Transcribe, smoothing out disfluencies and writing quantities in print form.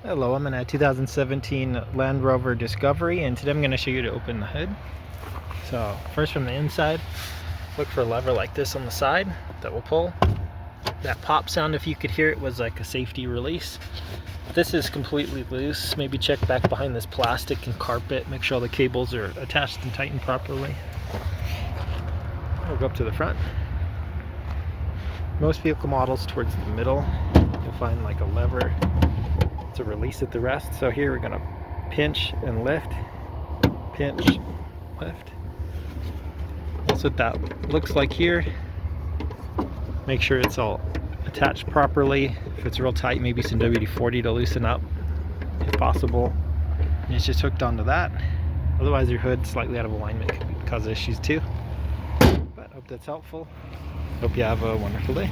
Hello, I'm in a 2017 Land Rover Discovery, and today I'm going to show you to open the hood. So first, from the inside, look for a lever like this on the side that will pull. That pop sound, if you could hear it, was like a safety release. This is completely loose. Maybe check back behind this plastic and carpet, make sure all the cables are attached and tightened properly. We'll go up to the front. Most vehicle models, towards the middle, you'll find like a lever to release it the rest. So here we're going to pinch and lift, pinch, lift. That's what that looks like here. Make sure it's all attached properly. If it's real tight, maybe some WD-40 to loosen up if possible. And it's just hooked onto that. Otherwise your hood slightly out of alignment could cause issues too. But I hope that's helpful. Hope you have a wonderful day.